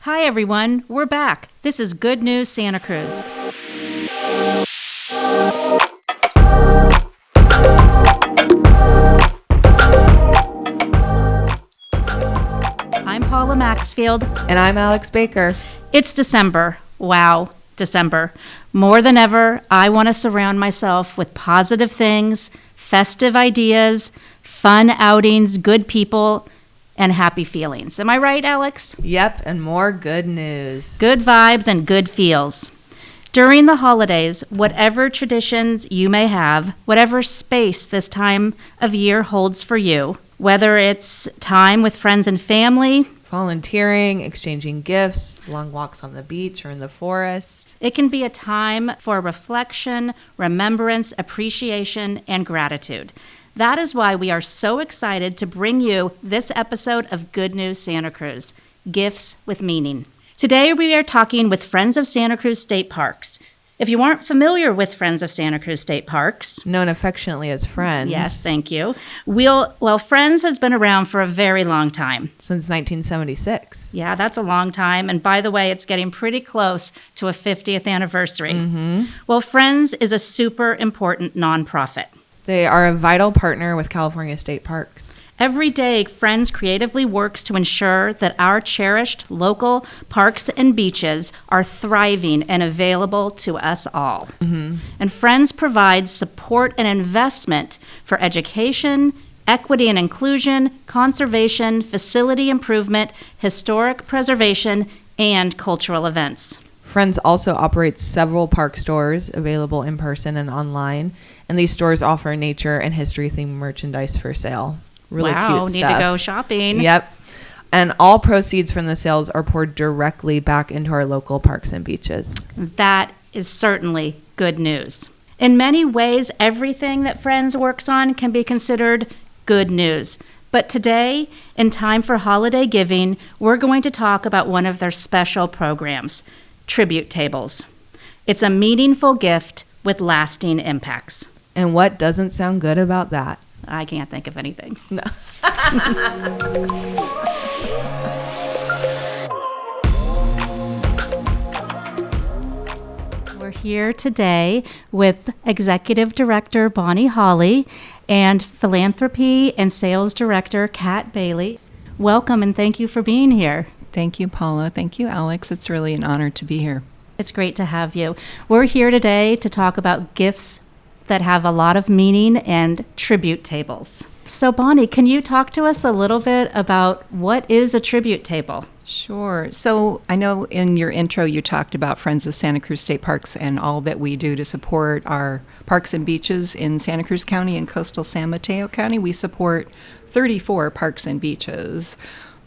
Hi, everyone. We're back. This is Good News Santa Cruz. I'm Paula Maxfield. And I'm Alex Baker. It's December. Wow, December. More than ever, I want to surround myself with positive things, festive ideas, fun outings, good people, and happy feelings. Am I right, Alex? Yep, and more good news. Good vibes and good feels. During the holidays, whatever traditions you may have, whatever space this time of year holds for you, whether it's time with friends and family, volunteering, exchanging gifts, long walks on the beach or in the forest. It can be a time for reflection, remembrance, appreciation, and gratitude. That is why we are so excited to bring you this episode of Good News Santa Cruz, Gifts with Meaning. Today we are talking with Friends of Santa Cruz State Parks. If you aren't familiar with Friends of Santa Cruz State Parks, known affectionately as Friends. Yes, thank you. Friends has been around for a very long time. Since 1976. Yeah, that's a long time. And by the way, it's getting pretty close to a 50th anniversary. Mm-hmm. Well, Friends is a super important nonprofit. They are a vital partner with California State Parks. Every day, Friends creatively works to ensure that our cherished local parks and beaches are thriving and available to us all. Mm-hmm. And Friends provides support and investment for education, equity and inclusion, conservation, facility improvement, historic preservation, and cultural events. Friends also operates several park stores available in person and online, and these stores offer nature and history-themed merchandise for sale. Really cute stuff. Need to go shopping. Yep. And all proceeds from the sales are poured directly back into our local parks and beaches. That is certainly good news. In many ways, everything that Friends works on can be considered good news. But today, in time for holiday giving, we're going to talk about one of their special programs, tribute tables. It's a meaningful gift with lasting impacts. And what doesn't sound good about that? I can't think of anything. No. We're here today with Executive Director Bonny Hawley and Philanthropy and Sales Director Kat Bailey. Welcome and thank you for being here. Thank you, Paula. Thank you, Alex. It's really an honor to be here. It's great to have you. We're here today to talk about gifts that have a lot of meaning and tribute tables. So Bonny, can you talk to us a little bit about what is a tribute table? Sure. So I know in your intro you talked about Friends of Santa Cruz State Parks and all that we do to support our parks and beaches in Santa Cruz County and coastal San Mateo County. We support 34 parks and beaches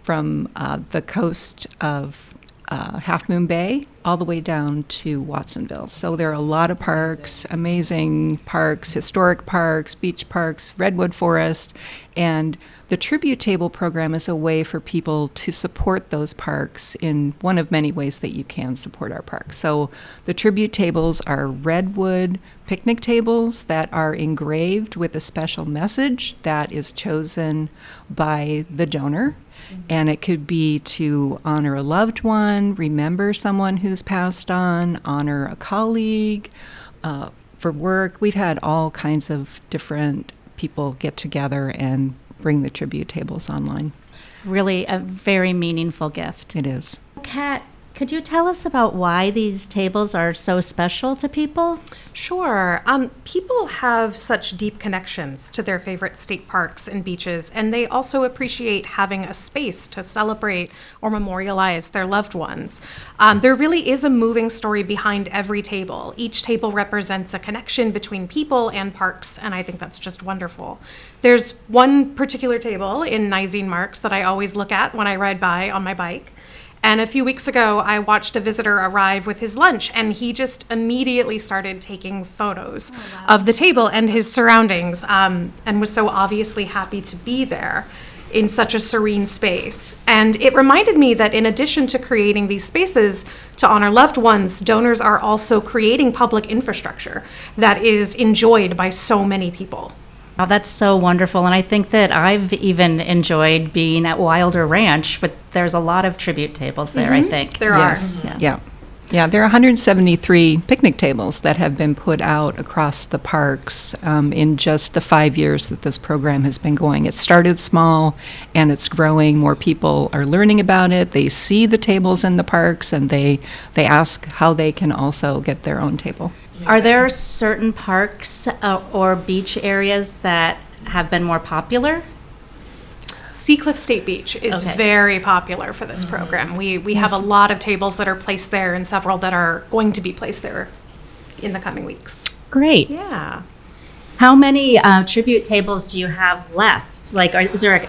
from the coast of Half Moon Bay all the way down to Watsonville. So there are a lot of parks, amazing parks, historic parks, beach parks, redwood forest, and the tribute table program is a way for people to support those parks in one of many ways that you can support our parks. So the tribute tables are redwood picnic tables that are engraved with a special message that is chosen by the donor. And it could be to honor a loved one, remember someone who's passed on, honor a colleague, for work. We've had all kinds of different people get together and bring the tribute tables online. Really a very meaningful gift. It is. Kat, could you tell us about why these tables are so special to people? Sure. People have such deep connections to their favorite state parks and beaches, and they also appreciate having a space to celebrate or memorialize their loved ones. There really is a moving story behind every table. Each table represents a connection between people and parks, and I think that's just wonderful. There's one particular table in Nisene Marks that I always look at when I ride by on my bike. And a few weeks ago, I watched a visitor arrive with his lunch, and he just immediately started taking photos of the table and his surroundings, and was so obviously happy to be there in such a serene space. And it reminded me that in addition to creating these spaces to honor loved ones, donors are also creating public infrastructure that is enjoyed by so many people. Oh, that's so wonderful. And I think that I've even enjoyed being at Wilder Ranch, but there's a lot of tribute tables there, I think. There Yes. are. Yeah. Yeah, there are 173 picnic tables that have been put out across the parks in just the 5 years that this program has been going. It started small and it's growing. More people are learning about it. They see the tables in the parks and they ask how they can also get their own table. Are there certain parks or beach areas that have been more popular? Seacliff State Beach is Okay. very popular for this program. We have a lot of tables that are placed there and several that are going to be placed there in the coming weeks. Great. Yeah. How many tribute tables do you have left? Like, is there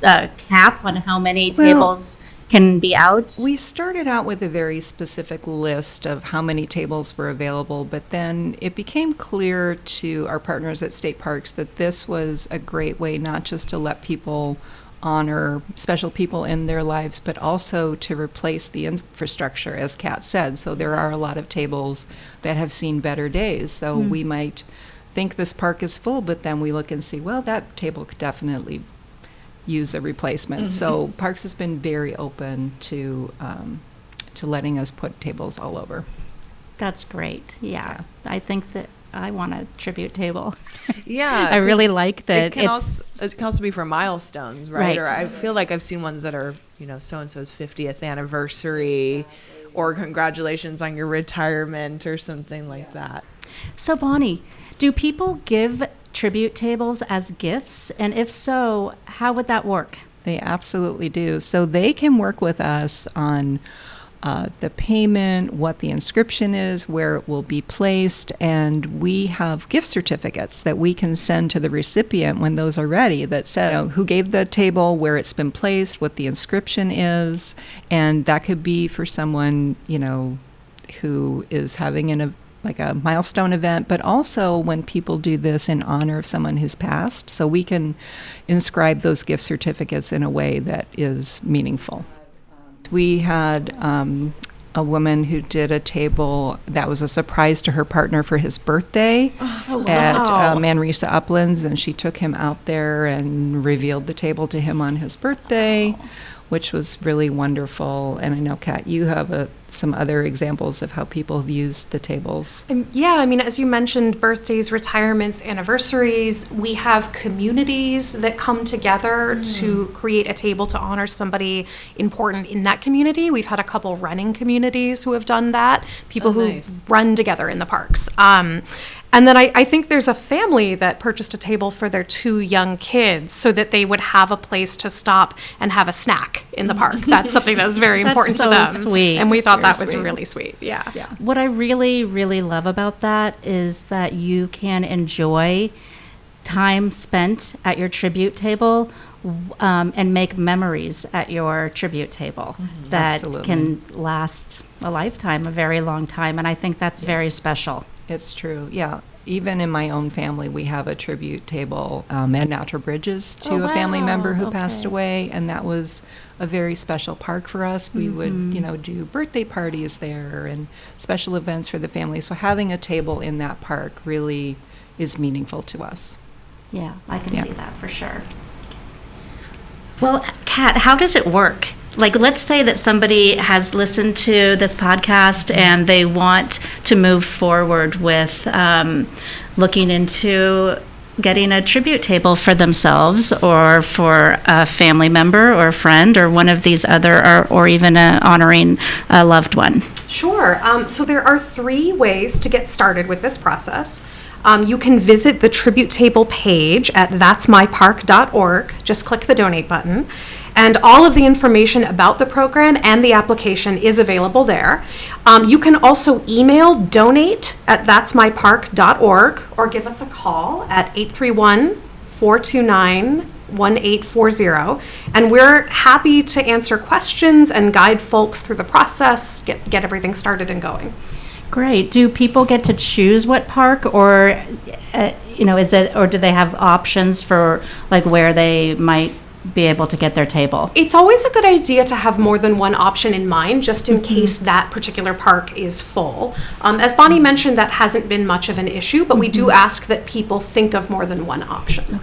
a cap on how many tables can be out? We started out with a very specific list of how many tables were available, but then it became clear to our partners at state parks that this was a great way not just to let people honor special people in their lives, but also to replace the infrastructure, as Kat said. So there are a lot of tables that have seen better days. So we might think this park is full, but then we look and see, well, that table could definitely use a replacement. So Parks has been very open to letting us put tables all over. That's great. Yeah. I think that I want a tribute table. Yeah. I really 'cause like that it can also be for milestones, right? Right. Or I feel like I've seen ones that are, so-and-so's 50th anniversary or congratulations on your retirement or something like that. So, Bonnie, do people give tribute tables as gifts? And if so, how would that work? They absolutely do. So they can work with us on the payment, what the inscription is, where it will be placed, and we have gift certificates that we can send to the recipient when those are ready that said who gave the table, where it's been placed, what the inscription is, and that could be for someone, who is having like a milestone event, but also when people do this in honor of someone who's passed. So we can inscribe those gift certificates in a way that is meaningful. We had a woman who did a table that was a surprise to her partner for his birthday at Manresa Uplands, and she took him out there and revealed the table to him on his birthday, which was really wonderful. And I know, Kat, you have some other examples of how people have used the tables. Yeah, I mean, as you mentioned, birthdays, retirements, anniversaries, we have communities that come together to create a table to honor somebody important in that community. We've had a couple running communities who have done that, people who run together in the parks. And then I think there's a family that purchased a table for their 2 young kids so that they would have a place to stop and have a snack in the park. That's something that's very important so to them. sweet. And we thought Very that was sweet. really sweet. Yeah. What I really, really love about that is that you can enjoy time spent at your tribute table and make memories at your tribute table that Absolutely. can last a lifetime, a very long time. And I think that's very special. It's true, yeah. Even in my own family, we have a tribute table at Natural Bridges to a family member who passed away, and that was a very special park for us. We would, do birthday parties there and special events for the family. So having a table in that park really is meaningful to us. Yeah, I can see that for sure. Well, Kat, how does it work? Like, let's say that somebody has listened to this podcast and they want to move forward with looking into getting a tribute table for themselves or for a family member or a friend or one of these other, or even honoring a loved one. Sure. So there are 3 ways to get started with this process. You can visit the tribute table page at that'smypark.org. Just click the donate button. And all of the information about the program and the application is available there. You can also email donate@that'smypark.org or give us a call at 831-429-1840. And we're happy to answer questions and guide folks through the process, get everything started and going. Great. Do people get to choose what park, or is it, or do they have options for like where they might be able to get their table? It's always a good idea to have more than one option in mind, just in case that particular park is full. As Bonnie mentioned, that hasn't been much of an issue, but we do ask that people think of more than one option.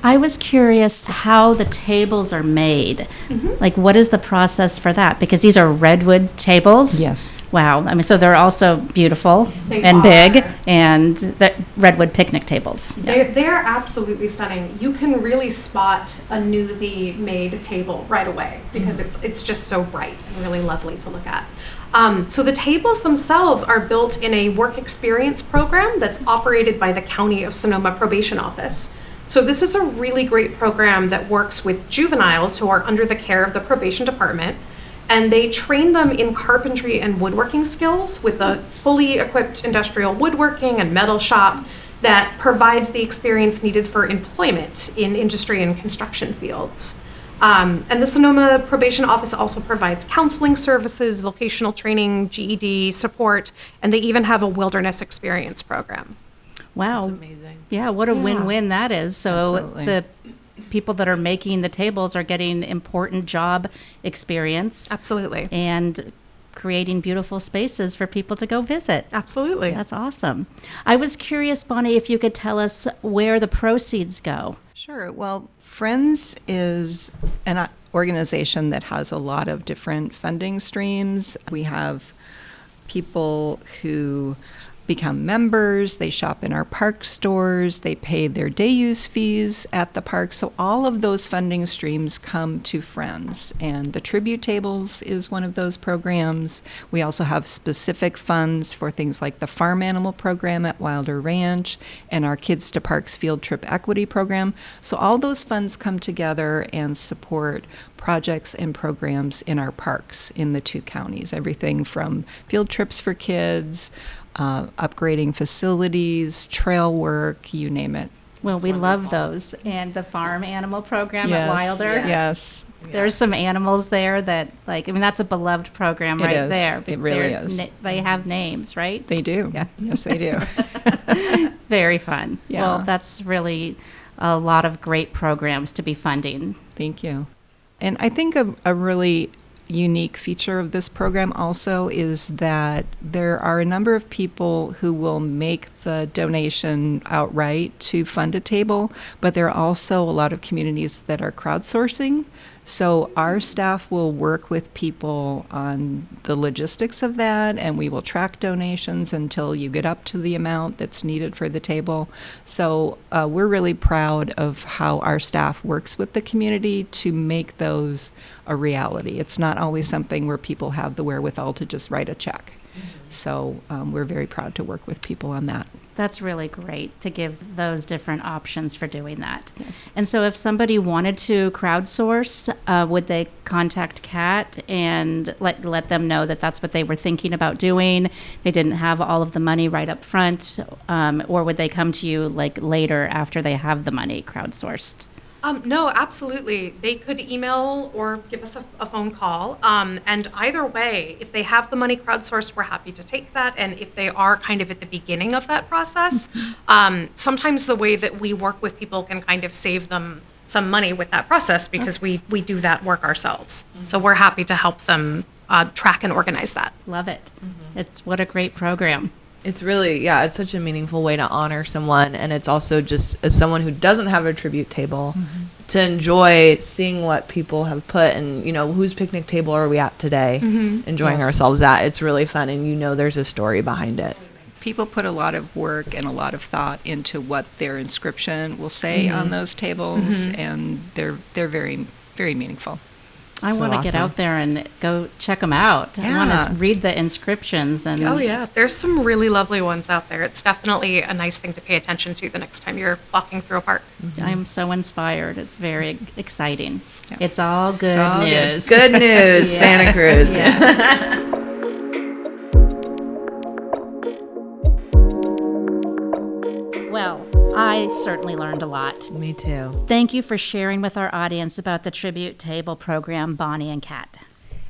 I was curious how the tables are made. Like, what is the process for that? Because these are redwood tables. Yes. Wow. I mean, so they're also beautiful They and are. big, and they're redwood picnic tables. Yeah. They're absolutely stunning. You can really spot a newly made table right away because it's just so bright and really lovely to look at. So the tables themselves are built in a work experience program that's operated by the County of Sonoma Probation Office. So this is a really great program that works with juveniles who are under the care of the probation department, and they train them in carpentry and woodworking skills with a fully equipped industrial woodworking and metal shop that provides the experience needed for employment in industry and construction fields. And the Sonoma Probation Office also provides counseling services, vocational training, GED support, and they even have a wilderness experience program. Wow. That's amazing. Yeah, what a win-win that is. So Absolutely. the people that are making the tables are getting important job experience Absolutely. and creating beautiful spaces for people to go visit. Absolutely. That's awesome. I was curious, Bonnie, if you could tell us where the proceeds go. Sure. Well, Friends is an organization that has a lot of different funding streams. We have people who become members, they shop in our park stores, they pay their day use fees at the park. So all of those funding streams come to Friends. And the Tribute Tables is one of those programs. We also have specific funds for things like the Farm Animal Program at Wilder Ranch and our Kids to Parks Field Trip Equity Program. So all those funds come together and support projects and programs in our parks in the two counties. Everything from field trips for kids, upgrading facilities, trail work, you name it. Well, we love those. And the farm animal program at Wilder. Yes. There's some animals there that, like, I mean, that's a beloved program It right is. there. It really They're is. They have names, right? They do. Yeah. Yes, they do. Very fun. Yeah. Well, that's really a lot of great programs to be funding. Thank you. And I think a really unique feature of this program also is that there are a number of people who will make the donation outright to fund a table, but there are also a lot of communities that are crowdsourcing. So our staff will work with people on the logistics of that, and we will track donations until you get up to the amount that's needed for the table. So we're really proud of how our staff works with the community to make those a reality. It's not always something where people have the wherewithal to just write a check. So we're very proud to work with people on that. That's really great to give those different options for doing that. Yes. And so if somebody wanted to crowdsource, would they contact Kat and let them know that that's what they were thinking about doing? They didn't have all of the money right up front, or would they come to you like later after they have the money crowdsourced? No, absolutely. They could email or give us a phone call. And either way, if they have the money crowdsourced, we're happy to take that. And if they are kind of at the beginning of that process, sometimes the way that we work with people can kind of save them some money with that process because we do that work ourselves. So we're happy to help them track and organize that. Love it. It's what a great program. It's really, yeah, it's such a meaningful way to honor someone. And it's also just as someone who doesn't have a tribute table to enjoy seeing what people have put and, you know, whose picnic table are we at today, enjoying ourselves at. It's really fun. And, you know, there's a story behind it. People put a lot of work and a lot of thought into what their inscription will say on those tables, and they're very, very meaningful. I So want to get awesome. out there and go check them out. I want Yeah. to read the inscriptions. And Oh, yeah. There's some really lovely ones out there. It's definitely a nice thing to pay attention to the next time you're walking through a park. I'm so inspired. It's very exciting. Yeah. It's all good all good. news. Good news, Yes, Santa Cruz. yes. Well, I certainly learned a lot. Me too. Thank you for sharing with our audience about the Tribute Table program, Bonnie and Kat.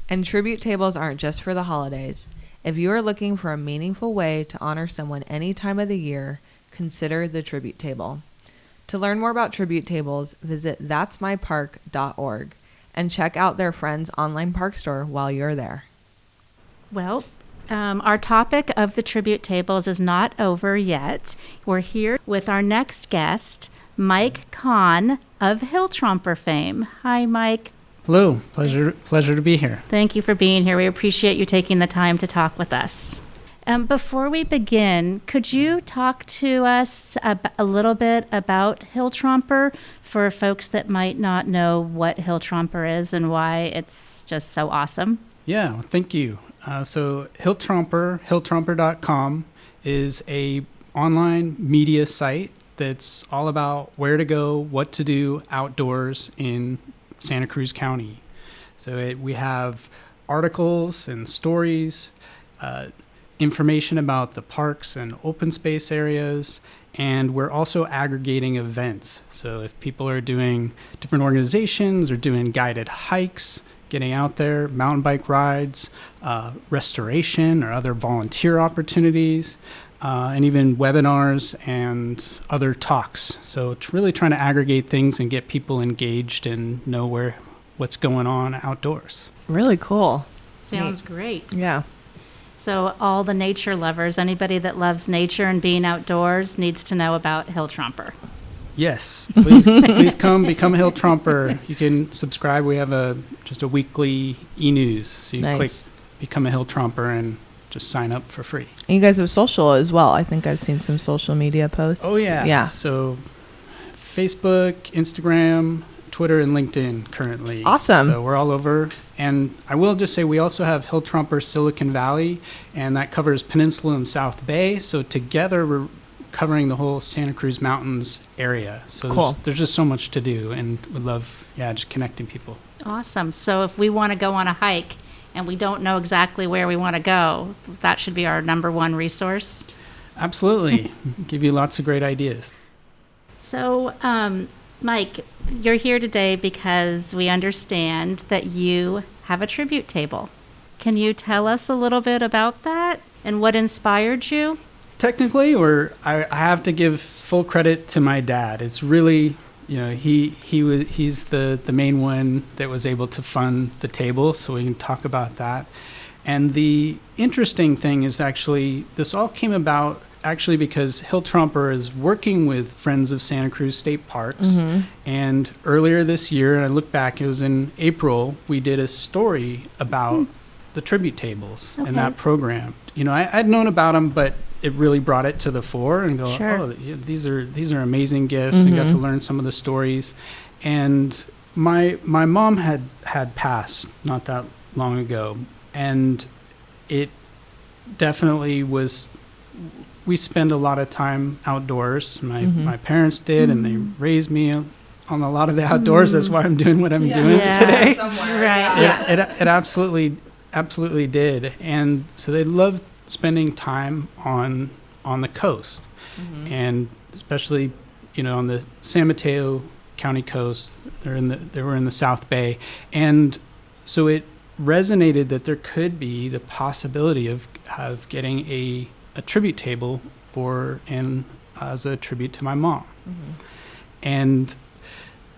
And tribute tables aren't just for the holidays. If you are looking for a meaningful way to honor someone any time of the year, consider the tribute table. To learn more about tribute tables, visit that'smypark.org and check out their friends' online park store while you're there. Well, our topic of the tribute tables is not over yet. We're here with our next guest, Mike Kahn of Hill Tromper fame. Hi, Mike. Hello. Pleasure to be here. Thank you for being here. We appreciate you taking the time to talk with us. Before we begin, could you talk to us a little bit about Hill Tromper for folks that might not know what Hill Tromper is and why it's just so awesome? Yeah, thank you. So Hill Tromper, hilltromper.com, is a online media site that's all about where to go, what to do outdoors in Santa Cruz County. So we have articles and stories, information about the parks and open space areas, and we're also aggregating events. So if people are doing different organizations or doing guided hikes, getting out there, mountain bike rides, restoration or other volunteer opportunities, and even webinars and other talks. So it's really trying to aggregate things and get people engaged and know what's going on outdoors. Really cool. Sounds great. Yeah. So all the nature lovers, anybody that loves nature and being outdoors needs to know about Hill Tromper. Yes, please come become a Hill Tromper. You can subscribe. We have just a weekly e-news. So you click become a Hill Tromper and just sign up for free. And you guys have social as well. I think I've seen some social media posts. Oh, yeah. Yeah. So Facebook, Instagram, Twitter, and LinkedIn currently. Awesome. So we're all over. And I will just say we also have Hill Tromper Silicon Valley, and that covers Peninsula and South Bay. So together we're covering the whole Santa Cruz Mountains area. So cool. There's just so much to do, and we love, just connecting people. Awesome. So if we want to go on a hike and we don't know exactly where we want to go, that should be our number one resource. Absolutely. Give you lots of great ideas. So, Mike, you're here today because we understand that you have a tribute table. Can you tell us a little bit about that and what inspired you? Technically, or I have to give full credit to my dad. It's really, he's the main one that was able to fund the table, so we can talk about that. And the interesting thing is actually, this all came about actually because Hill Tromper is working with Friends of Santa Cruz State Parks. Mm-hmm. And earlier this year, and I look back, it was in April, we did a story about the tribute tables and that program. I'd known about them, but it really brought it to the fore and go, sure. These are amazing gifts. Mm-hmm. And got to learn some of the stories. And my mom had passed not that long ago, and it definitely was. We spend a lot of time outdoors. My parents did, and they raised me on a lot of the outdoors. That's why I'm doing what I'm doing today. Right. It absolutely did. And so they loved spending time on the coast, and especially on the San Mateo County coast. They were in the South Bay, and so it resonated that there could be the possibility of getting a tribute table as a tribute to my mom. And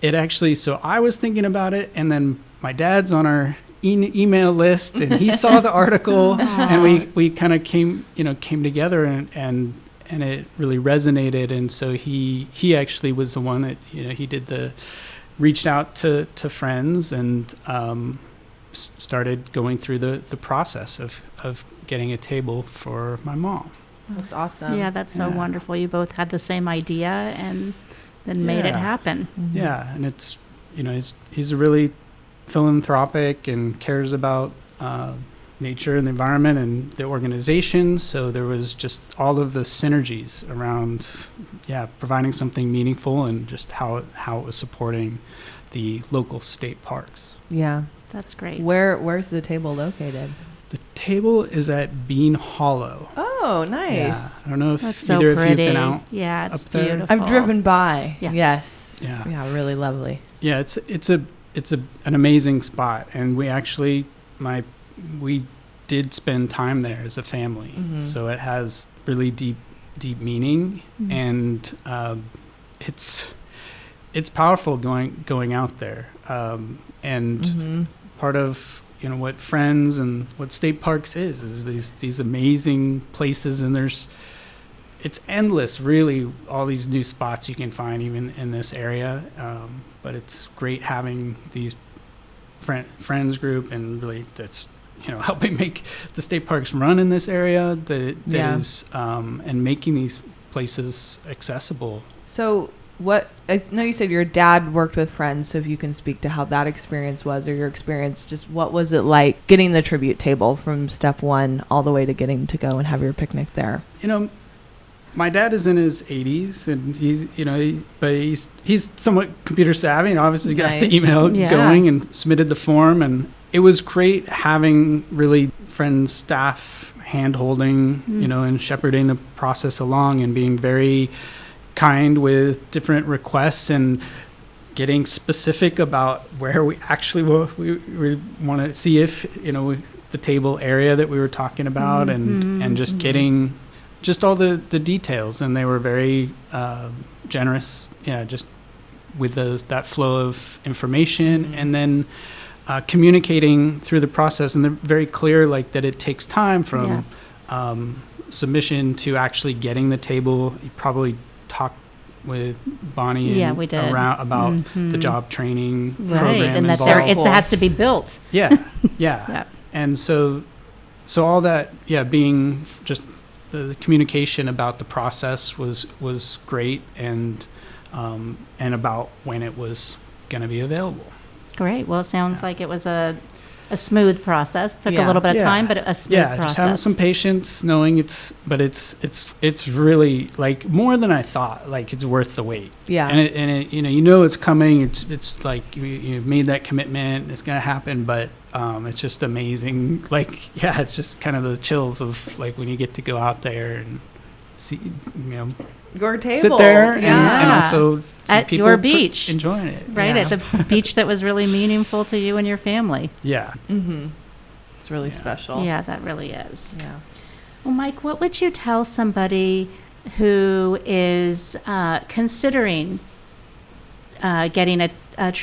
it actually, so I was thinking about it, and then my dad's on our email list, and he saw the article, and we kind of came together, and it really resonated. And so he actually was the one that he reached out to friends and started going through the process of getting a table for my mom. That's awesome. Yeah, that's so wonderful. You both had the same idea and then made it happen. Yeah, and it's he's a really philanthropic and cares about nature and the environment and the organization. So there was just all of the synergies around providing something meaningful and just how it was supporting the local state parks. Yeah, that's great. Where's the table located? The table is at Bean Hollow. Oh, nice. Yeah, I don't know if that's either so of you've been out. Yeah, it's up there. beautiful. I've driven by. Yeah. Yes. Yeah, really lovely. Yeah, it's an amazing spot, and we actually we did spend time there as a family, so it has really deep meaning, and it's powerful going out there. And part of what Friends and what state parks is these amazing places, and it's endless, really, all these new spots you can find even in this area. But it's great having these friends group, and really that's helping make the state parks run in this area that is and making these places accessible. So what, I know you said your dad worked with Friends, so if you can speak to how that experience was, or your experience, just what was it like getting the tribute table from step one all the way to getting to go and have your picnic there? My dad is in his 80s, and he's somewhat computer savvy, and obviously got the email going and submitted the form, and it was great having really Friends staff hand-holding, and shepherding the process along, and being very kind with different requests and getting specific about where we actually we want to see if the table area that we were talking about, and just getting just all the details, and they were very generous, just with that flow of information, and then communicating through the process, and they're very clear, like that it takes time from submission to actually getting the table. You probably talked with Bonny we did. around about the job training program and that involved. it has to be built. And so all that, being just the communication about the process was great, and about when it was going to be available. Great. Well, it sounds like it was a smooth process. Took a little bit of time, but a smooth process. Just having some patience, knowing it's really like more than I thought. Like it's worth the wait. Yeah. And it it's coming. It's like you made that commitment. It's gonna happen, but it's just amazing. Like it's just kind of the chills of like when you get to go out there and see your table, sit there, and also see at people your beach, enjoying it. Right at the beach that was really meaningful to you and your family. Yeah. It's really special. Yeah, that really is. Yeah. Well, Mike, what would you tell somebody who is considering getting a tribute